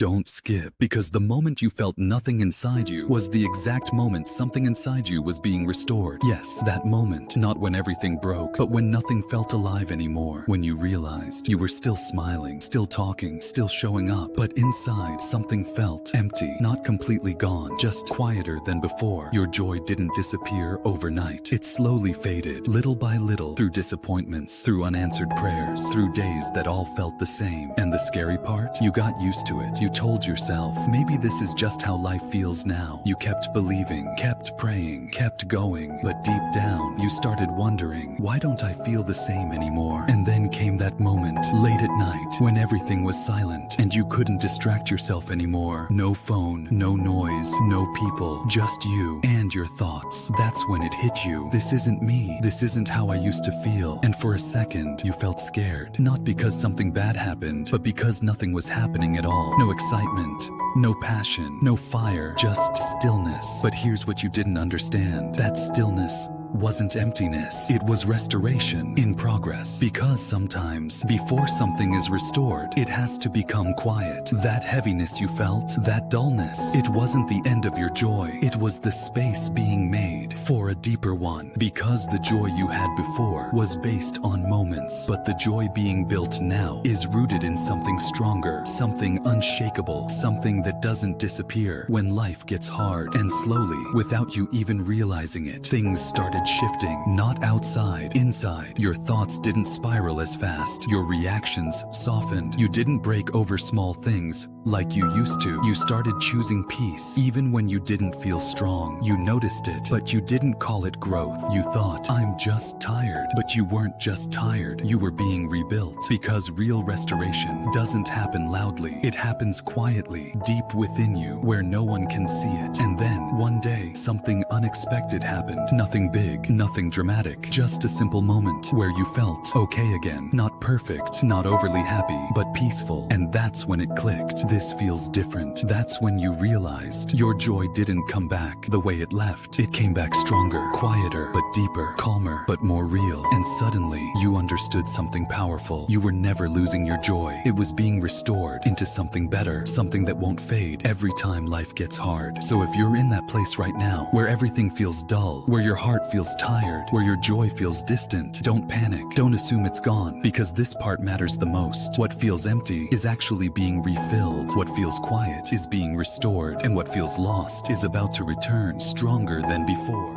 Don't skip, because the moment you felt nothing inside you was the exact moment something inside you was being restored. Yes, that moment, not when everything broke, but when nothing felt alive anymore. When you realized you were still smiling, still talking, still showing up, but inside something felt empty, not completely gone, just quieter than before. Your joy didn't disappear overnight. It slowly faded, little by little, through disappointments, through unanswered prayers, through days that all felt the same. And the scary part? You got used to it. You told yourself, maybe this is just how life feels now. You kept believing, kept praying, kept going, but deep down, you started wondering, why don't I feel the same anymore? And then came that moment, late at night, when everything was silent, and you couldn't distract yourself anymore. No phone, no noise, no people, just you and your thoughts. That's when it hit you. This isn't me. This isn't how I used to feel. And for a second, you felt scared. Not because something bad happened, but because nothing was happening at all. No excitement, no passion, no fire, just stillness. But here's what you didn't understand. That stillness wasn't emptiness. It was restoration in progress. Because sometimes, before something is restored, it has to become quiet. That heaviness you felt, that dullness, it wasn't the end of your joy. It was the space being made for a deeper one. Because the joy you had before was based on moments, but the joy being built now is rooted in something stronger, something unshakable, something that doesn't disappear when life gets hard. And slowly, without you even realizing it, things started shifting, not outside, inside. Your thoughts didn't spiral as fast. Your reactions softened. You didn't break over small things like you used to. You started choosing peace, even when you didn't feel strong. You noticed it, but you didn't call it growth. You thought, I'm just tired. But you weren't just tired. You were being rebuilt. Because real restoration doesn't happen loudly. It happens quietly, deep within you, where no one can see it. And then, one day, something unexpected happened. Nothing big, nothing dramatic, just a simple moment where you felt okay again. Not perfect, not overly happy, but peaceful. And that's when it clicked. This feels different. That's when you realized your joy didn't come back the way it left. It came back stronger, quieter, but deeper, calmer, but more real. And suddenly, you understood something powerful. You were never losing your joy. It was being restored into something better, something that won't fade every time life gets hard. So if you're in that place right now, where everything feels dull, where your heart feels tired, where your joy feels distant, don't panic. Don't assume it's gone, because this part matters the most. What feels empty is actually being refilled. What feels quiet is being restored, and what feels lost is about to return stronger than before.